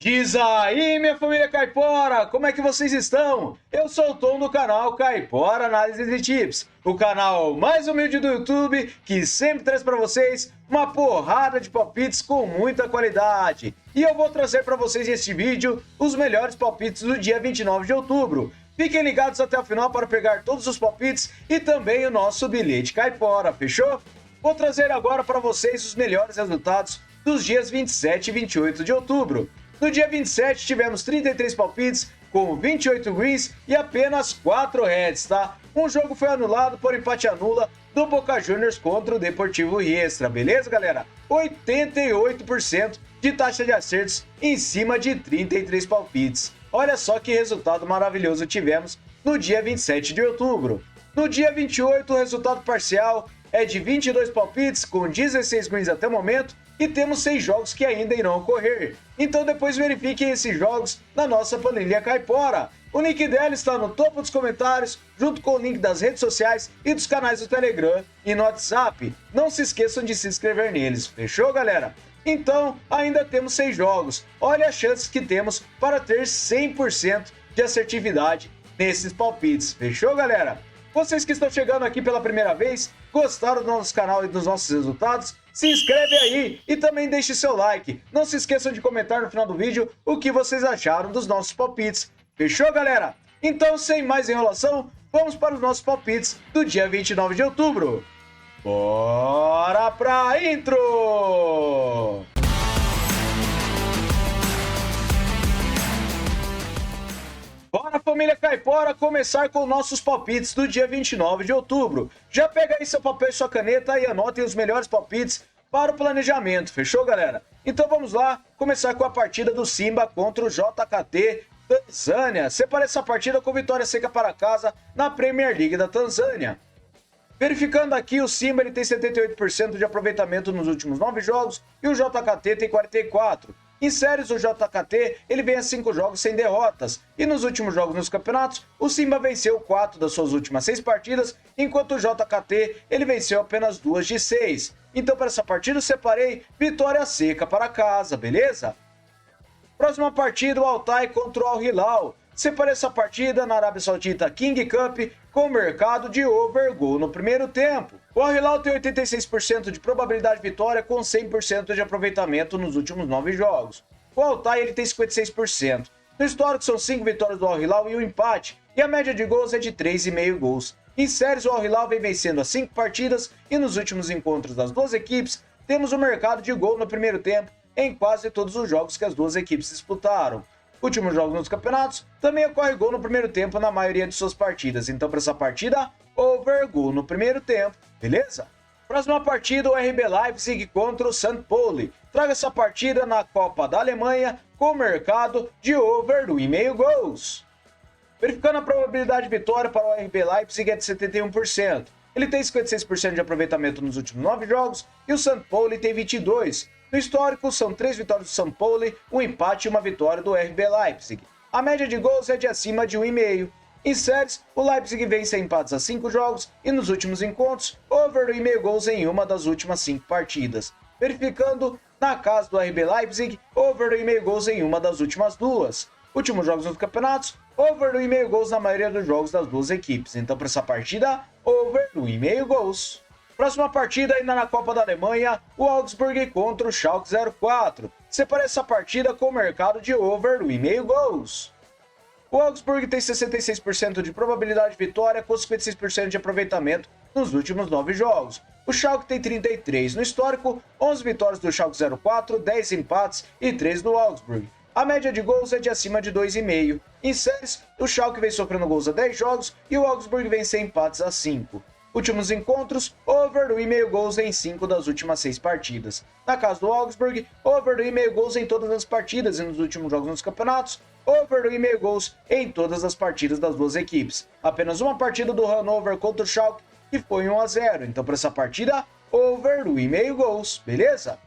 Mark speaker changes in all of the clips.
Speaker 1: Diz aí, minha família Caipora, como é que vocês estão? Eu sou o Tom do canal Caipora Análises e Tips, o canal mais humilde do YouTube que sempre traz para vocês uma porrada de palpites com muita qualidade. E eu vou trazer para vocês neste vídeo os melhores palpites do dia 29 de outubro. Fiquem ligados até o final para pegar todos os palpites e também o nosso bilhete Caipora, fechou? Vou trazer agora para vocês os melhores resultados dos dias 27 e 28 de outubro. No dia 27 tivemos 33 palpites com 28 greens e apenas 4 reds, tá? Um jogo foi anulado por empate anula do Boca Juniors contra o Deportivo Riestra, beleza, galera? 88% de taxa de acertos em cima de 33 palpites. Olha só que resultado maravilhoso tivemos no dia 27 de outubro. No dia 28, o resultado parcial é de 22 palpites com 16 greens até o momento e temos 6 jogos que ainda irão ocorrer. Então depois verifiquem esses jogos na nossa planilha Caipora. O link dela está no topo dos comentários, junto com o link das redes sociais e dos canais do Telegram e no WhatsApp. Não se esqueçam de se inscrever neles, fechou, galera? Então, ainda temos 6 jogos. Olha as chances que temos para ter 100% de assertividade nesses palpites, fechou, galera? Vocês que estão chegando aqui pela primeira vez, gostaram do nosso canal e dos nossos resultados? Se inscreve aí e também deixe seu like. Não se esqueçam de comentar no final do vídeo o que vocês acharam dos nossos palpites. Fechou, galera? Então, sem mais enrolação, vamos para os nossos palpites do dia 29 de outubro. Bora pra intro! Bora, família Caipora, começar com nossos palpites do dia 29 de outubro. Já pega aí seu papel e sua caneta e anotem os melhores palpites para o planejamento, fechou, galera? Então vamos lá, começar com a partida do Simba contra o JKT Tanzânia. Separei essa partida com vitória seca para casa na Premier League da Tanzânia. Verificando aqui, o Simba ele tem 78% de aproveitamento nos últimos 9 jogos e o JKT tem 44%. Em séries, o JKT ele vem a 5 jogos sem derrotas, e nos últimos jogos nos campeonatos, o Simba venceu 4 das suas últimas 6 partidas, enquanto o JKT ele venceu apenas 2 de 6. Então, para essa partida, eu separei vitória seca para casa, beleza? Próxima partida, o Altai contra o Al Hilal. Separei essa partida na Arábia Saudita King Cup com o mercado de over goal no primeiro tempo. O Al Hilal tem 86% de probabilidade de vitória com 100% de aproveitamento nos últimos 9 jogos. O Altai ele tem 56%. No histórico são 5 vitórias do Al Hilal e um empate, e a média de gols é de 3,5 gols. Em séries, o Al Hilal vem vencendo as 5 partidas e nos últimos encontros das duas equipes, temos o mercado de gol no primeiro tempo em quase todos os jogos que as duas equipes disputaram. Últimos jogos nos campeonatos, também ocorre gol no primeiro tempo na maioria de suas partidas. Então, para essa partida, over gol no primeiro tempo, beleza? Próxima partida, o RB Leipzig contra o St. Pauli. Traga essa partida na Copa da Alemanha com o mercado de over 1,5 gols. Verificando a probabilidade de vitória para o RB Leipzig é de 71%. Ele tem 56% de aproveitamento nos últimos 9 jogos e o St. Pauli tem 22%. No histórico, são 3 vitórias do St. Pauli, um empate e uma vitória do RB Leipzig. A média de gols é de acima de 1,5. Em séries, o Leipzig vence empates a 5 jogos e nos últimos encontros, over 1,5 gols em uma das últimas 5 partidas. Verificando, na casa do RB Leipzig, over 1,5 gols em uma das últimas 2. Últimos jogos nos campeonatos, over 1,5 gols na maioria dos jogos das duas equipes. Então, para essa partida, over 1,5 gols. Próxima partida ainda na Copa da Alemanha, o Augsburg contra o Schalke 04. Separei essa partida com o mercado de over 1,5 gols. O Augsburg tem 66% de probabilidade de vitória com 56% de aproveitamento nos últimos 9 jogos. O Schalke tem 33%. No histórico, 11 vitórias do Schalke 04, 10 empates e 3 do Augsburg. A média de gols é de acima de 2,5. Em séries, o Schalke vem sofrendo gols a 10 jogos e o Augsburg vem sem empates a 5. Últimos encontros, over 1,5 gols em 5 das últimas 6 partidas. Na casa do Augsburg, over 1,5 gols em todas as partidas e nos últimos jogos nos campeonatos, over 1,5 gols em todas as partidas das duas equipes. Apenas uma partida do Hannover contra o Schalke e foi 1-0. Então, para essa partida, over 1,5 gols, beleza?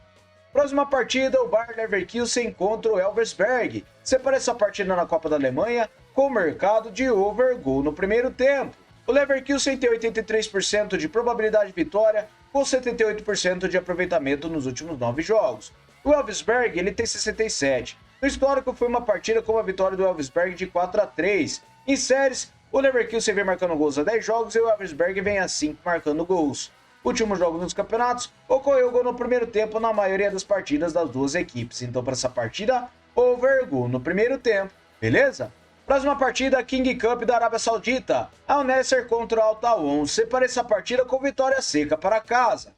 Speaker 1: Próxima partida, o Bayer Leverkusen contra o Elversberg. Separa essa partida na Copa da Alemanha com o mercado de over gol no primeiro tempo. O Leverkusen tem 83% de probabilidade de vitória, com 78% de aproveitamento nos últimos 9 jogos. O Elversberg ele tem 67%. No histórico, foi uma partida com a vitória do Elfsberg de 4-3. Em séries, o Leverkusen vem marcando gols a 10 jogos e o Elfsberg vem a 5 marcando gols. Últimos jogos nos campeonatos, ocorreu gol no primeiro tempo na maioria das partidas das duas equipes. Então, para essa partida, over gol no primeiro tempo, beleza? Próxima partida, King Cup da Arábia Saudita. Al Nassr contra o Al Tawon. Separa essa partida com vitória seca para casa.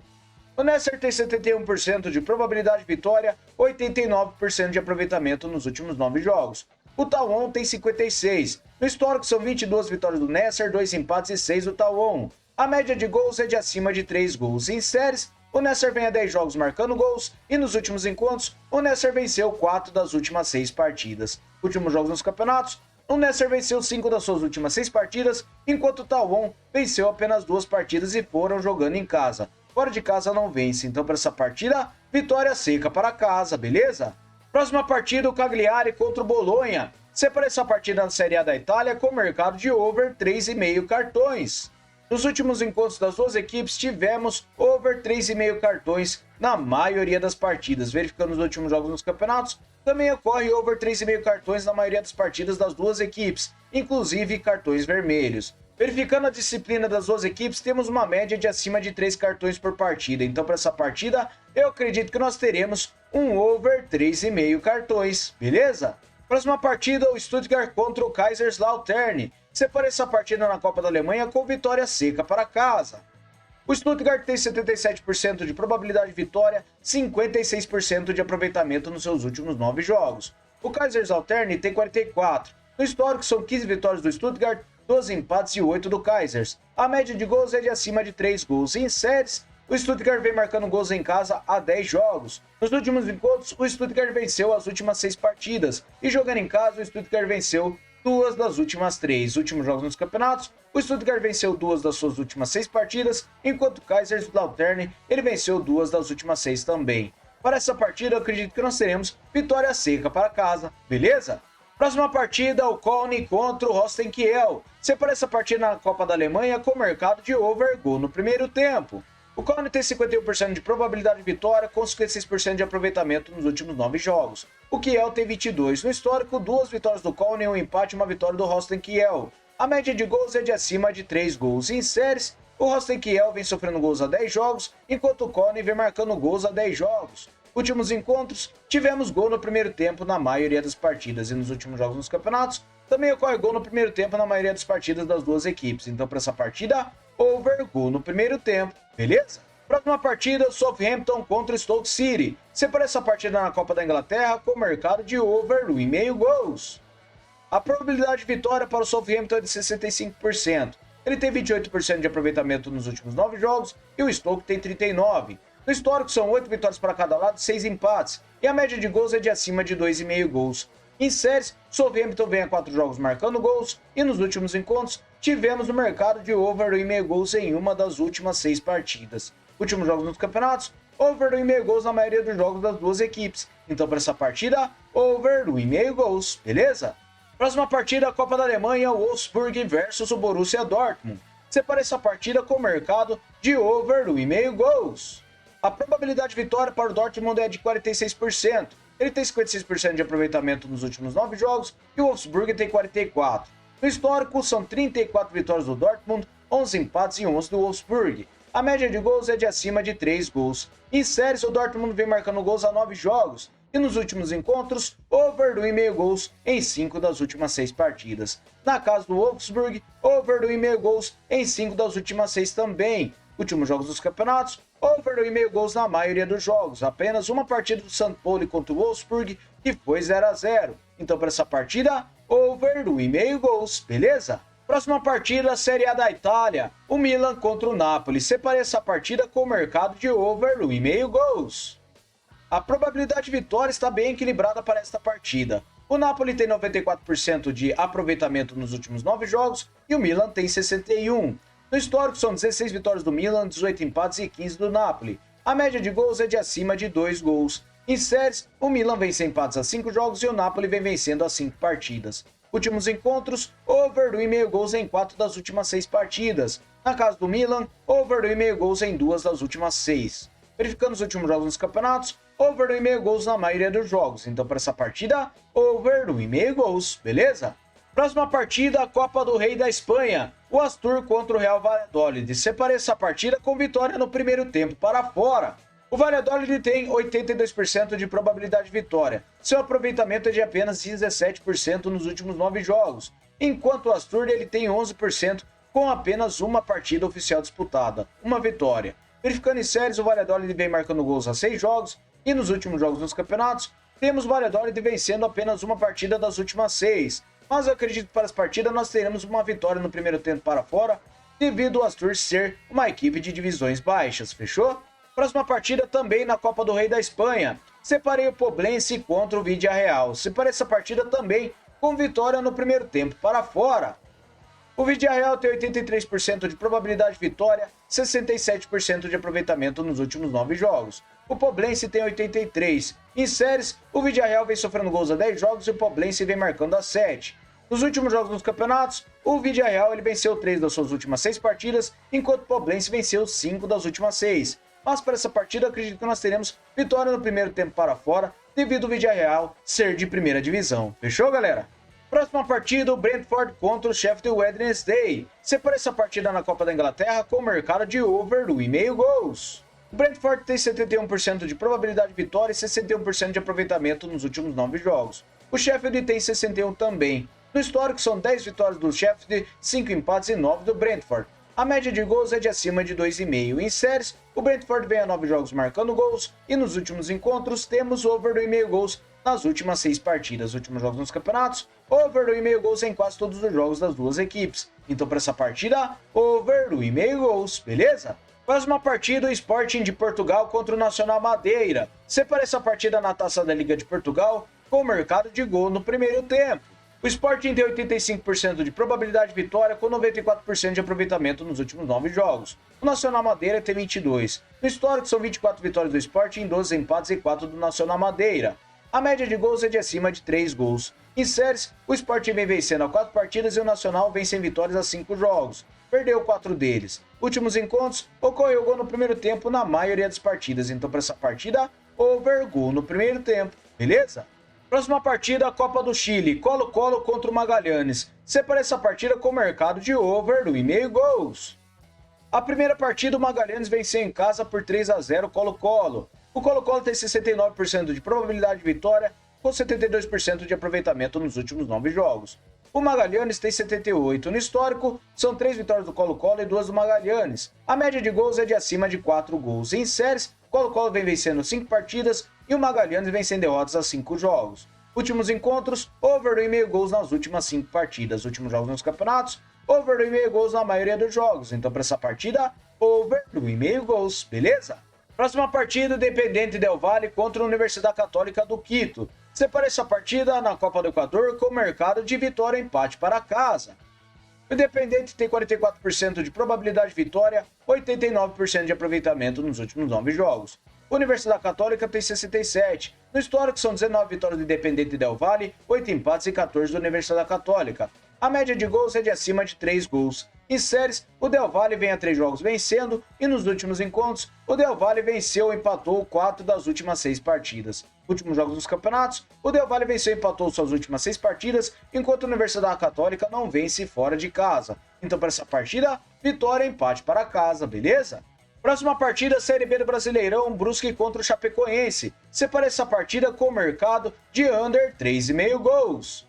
Speaker 1: O Nassr tem 71% de probabilidade de vitória, 89% de aproveitamento nos últimos 9 jogos. O Tawon tem 56%. No histórico são 22 vitórias do Nassr, 2 empates e 6 do Tawon. A média de gols é de acima de 3 gols. Em séries, o Nassr vem a 10 jogos marcando gols e nos últimos encontros, o Nassr venceu 4 das últimas 6 partidas. Últimos jogos nos campeonatos, o Nassr venceu 5 das suas últimas 6 partidas, enquanto o Tawon venceu apenas 2 partidas e foram jogando em casa. Fora de casa não vence, então para essa partida, vitória seca para casa, beleza? Próxima partida, o Cagliari contra o Bolonha. Separa essa partida na Série A da Itália com mercado de over 3,5 cartões. Nos últimos encontros das duas equipes, tivemos over 3,5 cartões na maioria das partidas. Verificando os últimos jogos nos campeonatos, também ocorre over 3,5 cartões na maioria das partidas das duas equipes, inclusive cartões vermelhos. Verificando a disciplina das duas equipes, temos uma média de acima de 3 cartões por partida. Então, para essa partida, eu acredito que nós teremos um over 3,5 cartões, beleza? Próxima partida, o Stuttgart contra o Kaiserslautern. Separa essa partida na Copa da Alemanha com vitória seca para casa. O Stuttgart tem 77% de probabilidade de vitória, 56% de aproveitamento nos seus últimos 9 jogos. O Kaiserslautern tem 44%. No histórico são 15 vitórias do Stuttgart, 12 empates e 8 do Kaisers. A média de gols é de acima de 3 gols. Em séries, o Stuttgart vem marcando gols em casa há 10 jogos. Nos últimos encontros, o Stuttgart venceu as últimas 6 partidas. E jogando em casa, o Stuttgart venceu 2 das últimas 3. Últimos jogos nos campeonatos, o Stuttgart venceu 2 das suas últimas 6 partidas, enquanto o Kaiserslautern ele venceu 2 das últimas 6 também. Para essa partida, eu acredito que nós teremos vitória seca para casa, beleza? Próxima partida, o Köln contra o Holstein Kiel. Separa essa partida na Copa da Alemanha com mercado de over gol no primeiro tempo. O Köln tem 51% de probabilidade de vitória, com 56% de aproveitamento nos últimos 9 jogos. O Kiel tem 22%. No histórico, 2 vitórias do Köln, um empate e uma vitória do Holstein Kiel. A média de gols é de acima de 3 gols. Em séries, o Holstein Kiel vem sofrendo gols a 10 jogos, enquanto o Köln vem marcando gols a 10 jogos. Últimos encontros, tivemos gol no primeiro tempo na maioria das partidas, e nos últimos jogos nos campeonatos, também ocorre gol no primeiro tempo na maioria das partidas das duas equipes. Então, para essa partida, over gol no primeiro tempo, beleza? Próxima partida, Southampton contra Stoke City. Separa essa partida na Copa da Inglaterra com mercado de over 1,5 gols. A probabilidade de vitória para o Southampton é de 65%. Ele tem 28% de aproveitamento nos últimos 9 jogos e o Stoke tem 39%. No histórico são 8 vitórias para cada lado e 6 empates, e a média de gols é de acima de 2,5 gols. Em séries, Southampton vem a 4 jogos marcando gols, e nos últimos encontros tivemos no mercado de over 1,5 gols em uma das últimas 6 partidas. Últimos jogos nos campeonatos, over 1,5 gols na maioria dos jogos das duas equipes. Então, para essa partida, over 1,5 gols, beleza? Próxima partida, a Copa da Alemanha, Wolfsburg versus o Borussia Dortmund. Separa essa partida com o mercado de over 1,5 gols. A probabilidade de vitória para o Dortmund é de 46%. Ele tem 56% de aproveitamento nos últimos 9 jogos e o Wolfsburg tem 44%. No histórico, são 34 vitórias do Dortmund, 11 empates e 11 do Wolfsburg. A média de gols é de acima de 3 gols. Em séries, o Dortmund vem marcando gols a 9 jogos. E nos últimos encontros, over 1,5 gols em 5 das últimas 6 partidas. Na casa do Wolfsburg, over 1,5 gols em 5 das últimas 6 também. Últimos jogos dos campeonatos, over 1,5 gols na maioria dos jogos. Apenas uma partida do St. Pauli contra o Wolfsburg que foi 0-0. Então, para essa partida, over 1,5 gols, beleza? Próxima partida, Série A da Itália, o Milan contra o Napoli. Separei essa partida com o mercado de over 1,5 gols. A probabilidade de vitória está bem equilibrada para esta partida. O Napoli tem 94% de aproveitamento nos últimos 9 jogos e o Milan tem 61%. No histórico são 16 vitórias do Milan, 18 empates e 15 do Napoli. A média de gols é de acima de 2 gols. Em séries, o Milan vem sem empates a 5 jogos e o Napoli vem vencendo a 5 partidas. Últimos encontros, over 1,5 gols em 4 das últimas 6 partidas. Na casa do Milan, over 1,5 gols em 2 das últimas 6. Verificando os últimos jogos nos campeonatos, over 1,5 gols na maioria dos jogos. Então, para essa partida, over 1,5 gols, beleza? Próxima partida, a Copa do Rei da Espanha. O Astur contra o Real Valladolid. Separei essa partida com vitória no primeiro tempo para fora. O Valladolid tem 82% de probabilidade de vitória. Seu aproveitamento é de apenas 17% nos últimos 9 jogos. Enquanto o Astur ele tem 11% com apenas uma partida oficial disputada, uma vitória. Verificando em séries, o Valladolid vem marcando gols há 6 jogos e nos últimos jogos nos campeonatos, temos o Valladolid vencendo apenas uma partida das últimas 6. Mas eu acredito que para essa partida nós teremos uma vitória no primeiro tempo para fora, devido ao Astur ser uma equipe de divisões baixas, fechou? Próxima partida também na Copa do Rei da Espanha. Separei o Poblense contra o Villarreal. Separei essa partida também com vitória no primeiro tempo para fora. O Villarreal tem 83% de probabilidade de vitória, 67% de aproveitamento nos últimos 9 jogos. O Poblense tem 83%. Em séries, o Villarreal vem sofrendo gols há 10 jogos e o Poblense vem marcando há 7. Nos últimos jogos nos campeonatos, o Villarreal ele venceu 3 das suas últimas 6 partidas, enquanto o Poblense venceu 5 das últimas 6. Mas para essa partida, acredito que nós teremos vitória no primeiro tempo para fora, devido ao Villarreal ser de primeira divisão. Fechou, galera? Próxima partida, o Brentford contra o Sheffield Wednesday. Separei essa partida na Copa da Inglaterra com o mercado de over 1,5 gols. O Brentford tem 71% de probabilidade de vitória e 61% de aproveitamento nos últimos 9 jogos. O Sheffield tem 61% também. No histórico são 10 vitórias do Sheffield, 5 empates e 9 do Brentford. A média de gols é de acima de 2,5. Em séries, o Brentford vem a 9 jogos marcando gols e nos últimos encontros temos over 1,5 gols nas últimas 6 partidas. Últimos jogos nos campeonatos, over 1,5 gols em quase todos os jogos das duas equipes. Então para essa partida, over 1,5 gols, beleza? Próxima partida, o Sporting de Portugal contra o Nacional Madeira. Separei essa partida na Taça da Liga de Portugal com o mercado de gol no primeiro tempo. O Sporting tem 85% de probabilidade de vitória com 94% de aproveitamento nos últimos 9 jogos. O Nacional Madeira tem 22%. No histórico são 24 vitórias do Sporting, 12 empates e 4 do Nacional Madeira. A média de gols é de acima de 3 gols. Em séries, o Sporting vem vencendo a 4 partidas e o Nacional vem sem vitórias a 5 jogos. Perdeu 4 deles. Últimos encontros, ocorreu gol no primeiro tempo na maioria das partidas. Então para essa partida, over gol no primeiro tempo, beleza? Próxima partida, a Copa do Chile, Colo-Colo contra o Magallanes. Separei essa partida com o mercado de over 1,5 gols. A primeira partida, o Magallanes venceu em casa por 3-0 Colo-Colo. O Colo-Colo tem 69% de probabilidade de vitória, com 72% de aproveitamento nos últimos 9 jogos. O Magallanes tem 78%. No histórico, são 3 vitórias do Colo-Colo e 2 do Magallanes. A média de gols é de acima de 4 gols. Em séries, o Colo-Colo vem vencendo 5 partidas e o Magallanes vem sem derrotas a 5 jogos. Últimos encontros, over 1,5 gols nas últimas 5 partidas. Últimos jogos nos campeonatos, over 1,5 gols na maioria dos jogos. Então para essa partida, over 1,5 gols, beleza? Próxima partida, Independiente Del Valle contra a Universidade Católica do Quito. Separei essa partida na Copa do Equador com o mercado de vitória e empate para casa. O Independiente tem 44% de probabilidade de vitória, 89% de aproveitamento nos últimos 9 jogos. A Universidade Católica tem 67%. No histórico são 19 vitórias do Independiente Del Valle, 8 empates e 14 da Universidade Católica. A média de gols é de acima de 3 gols. Em séries, o Del Valle vem a 3 jogos vencendo e nos últimos encontros, o Del Valle venceu ou empatou 4 das últimas 6 partidas. Últimos jogos dos campeonatos, o Del Valle venceu e empatou suas últimas 6 partidas, enquanto a Universidade Católica não vence fora de casa. Então para essa partida, vitória e empate para casa, beleza? Próxima partida, Série B do Brasileirão, Brusque contra o Chapecoense. Separei essa partida com o mercado de under 3,5 gols.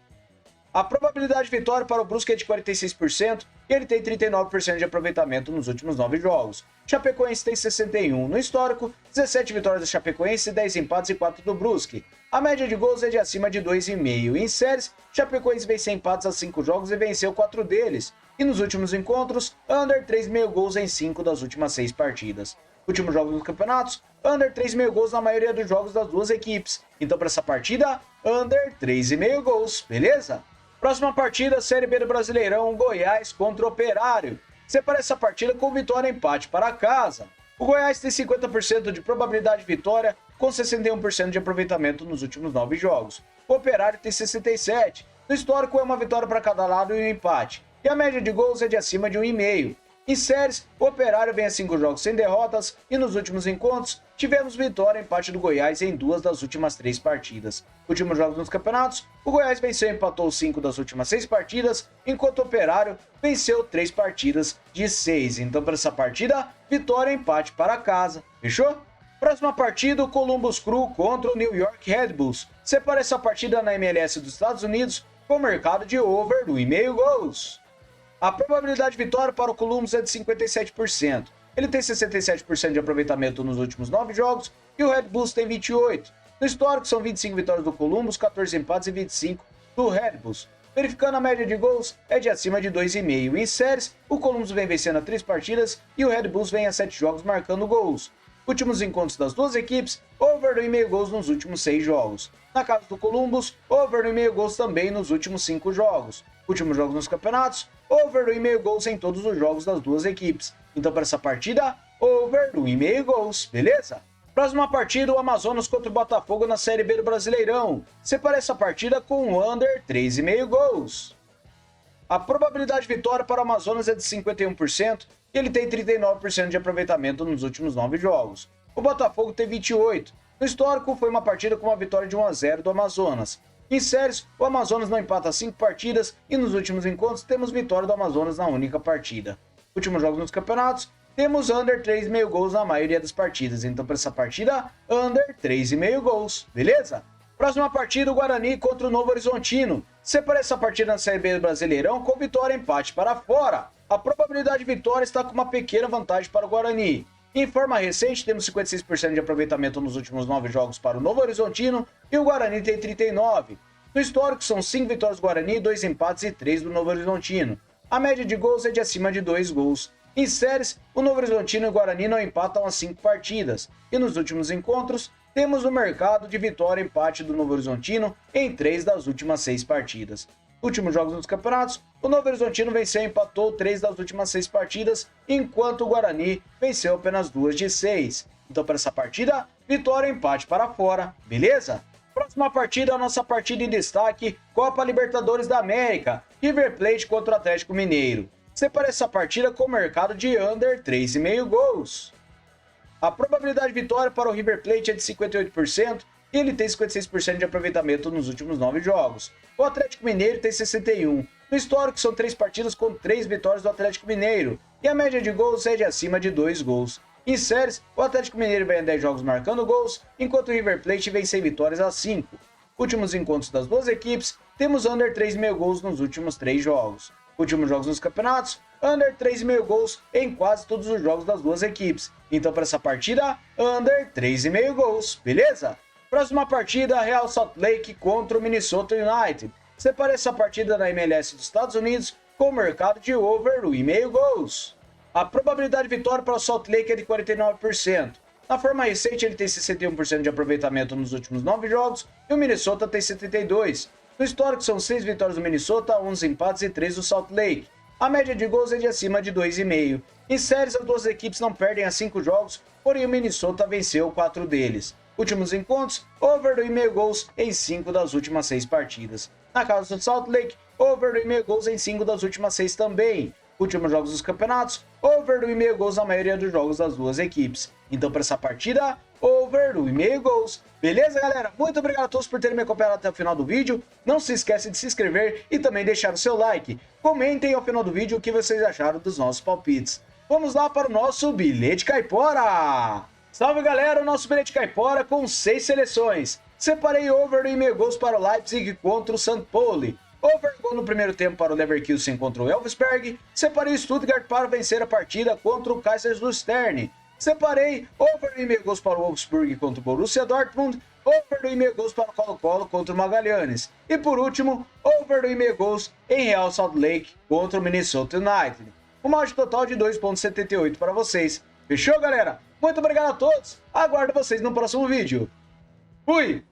Speaker 1: A probabilidade de vitória para o Brusque é de 46% e ele tem 39% de aproveitamento nos últimos 9 jogos. Chapecoense tem 61%. No histórico, 17 vitórias do Chapecoense, 10 empates e 4 do Brusque. A média de gols é de acima de 2,5. Em séries, Chapecoense venceu empates a 5 jogos e venceu 4 deles. E nos últimos encontros, under 3,5 gols em 5 das últimas 6 partidas. Últimos jogos dos campeonatos, under 3,5 gols na maioria dos jogos das duas equipes. Então para essa partida, under 3,5 gols, beleza? Próxima partida, Série B do Brasileirão, Goiás contra o Operário. Separa essa partida com vitória e empate para casa. O Goiás tem 50% de probabilidade de vitória, com 61% de aproveitamento nos últimos 9 jogos. O Operário tem 67%. No histórico é uma vitória para cada lado e um empate. E a média de gols é de acima de 1,5. Em séries, o Operário vem a 5 jogos sem derrotas e nos últimos encontros tivemos vitória e empate do Goiás em 2 das últimas 3 partidas. Últimos jogos nos campeonatos, o Goiás venceu e empatou 5 das últimas 6 partidas, enquanto o Operário venceu 3 partidas de 6. Então para essa partida, vitória e empate para casa. Fechou? Próxima partida, o Columbus Crew contra o New York Red Bulls. Separa essa partida na MLS dos Estados Unidos com o mercado de over 1,5 gols. A probabilidade de vitória para o Columbus é de 57%. Ele tem 67% de aproveitamento nos últimos 9 jogos e o Red Bulls tem 28%. No histórico são 25 vitórias do Columbus, 14 empates e 25 do Red Bulls. Verificando a média de gols, é de acima de 2,5. Em séries, o Columbus vem vencendo a 3 partidas e o Red Bulls vem a 7 jogos marcando gols. Últimos encontros das duas equipes, over 1,5 gols nos últimos 6 jogos. Na casa do Columbus, over 1,5 gols também nos últimos 5 jogos. Últimos jogos nos campeonatos, over 1,5 gols em todos os jogos das duas equipes. Então para essa partida, over 1,5 gols, beleza? Próxima partida, o Amazonas contra o Botafogo na Série B do Brasileirão. Separa essa partida com o under 3,5 gols. A probabilidade de vitória para o Amazonas é de 51% e ele tem 39% de aproveitamento nos últimos 9 jogos. O Botafogo tem 28%. No histórico, foi uma partida com uma vitória de 1-0 do Amazonas. Em séries, o Amazonas não empata 5 partidas e nos últimos encontros temos vitória do Amazonas na única partida. Últimos jogos nos campeonatos, temos under 3,5 gols na maioria das partidas. Então para essa partida, under 3,5 gols, beleza? Próxima partida, o Guarani contra o Novo Horizontino. Separa essa partida na Série B do Brasileirão com vitória e empate para fora. A probabilidade de vitória está com uma pequena vantagem para o Guarani. Em forma recente, temos 56% de aproveitamento nos últimos 9 jogos para o Novo Horizontino e o Guarani tem 39%. No histórico, são 5 vitórias do Guarani, 2 empates e 3 do Novo Horizontino. A média de gols é de acima de 2 gols. Em séries, o Novo Horizontino e o Guarani não empatam as 5 partidas. E nos últimos encontros, temos o mercado de vitória e empate do Novo Horizontino em 3 das últimas 6 partidas. Últimos jogos nos campeonatos, o Novo Horizontino venceu e empatou 3 das últimas 6 partidas, enquanto o Guarani venceu apenas 2 de 6. Então para essa partida, vitória e empate para fora, beleza? Próxima partida, a nossa partida em destaque, Copa Libertadores da América, River Plate contra o Atlético Mineiro. Separa essa partida com o mercado de under 3,5 gols. A probabilidade de vitória para o River Plate é de 58% e ele tem 56% de aproveitamento nos últimos 9 jogos. O Atlético Mineiro tem 61%. No histórico são 3 partidas com 3 vitórias do Atlético Mineiro e a média de gols é de acima de 2 gols. Em séries, o Atlético Mineiro vem a 10 jogos marcando gols, enquanto o River Plate vem 100 vitórias a 5. Últimos encontros das duas equipes, temos under 3,5 gols nos últimos 3 jogos. Últimos jogos nos campeonatos, under 3,5 gols em quase todos os jogos das duas equipes. Então para essa partida, under 3,5 gols, beleza? Próxima partida, Real Salt Lake contra o Minnesota United. Separa essa partida na MLS dos Estados Unidos com o mercado de over 1,5 gols. A probabilidade de vitória para o Salt Lake é de 49%. Na forma recente, ele tem 61% de aproveitamento nos últimos 9 jogos e o Minnesota tem 72%. No histórico, são 6 vitórias do Minnesota, 11 empates e 3 do Salt Lake. A média de gols é de acima de 2,5. Em séries, as duas equipes não perdem a 5 jogos, porém o Minnesota venceu 4 deles. Últimos encontros, over 2,5 gols em 5 das últimas 6 partidas. Na casa do Salt Lake, over 2,5 gols em 5 das últimas 6 também. Últimos jogos dos campeonatos, over 1,5 gols na maioria dos jogos das duas equipes. Então para essa partida, over 1,5 gols. Beleza, galera? Muito obrigado a todos por terem me acompanhado até o final do vídeo. Não se esqueça de se inscrever e também deixar o seu like. Comentem ao final do vídeo o que vocês acharam dos nossos palpites. Vamos lá para o nosso Bilhete Caipora! Salve, galera! O nosso Bilhete Caipora com 6 seleções. Separei over 1,5 gols para o Leipzig contra o St. Pauli. Over gol no primeiro tempo para o Leverkusen contra o Elfsberg. Separei o Stuttgart para vencer a partida contra o Kaiserslautern. Separei over 1,5 gols para o Wolfsburg contra o Borussia Dortmund. Over 1,5 gols para o Colo-Colo contra o Magalhães. E por último, over 1,5 gols em Real Salt Lake contra o Minnesota United. Uma odd total de 2,78 para vocês. Fechou, galera? Muito obrigado a todos. Aguardo vocês no próximo vídeo. Fui!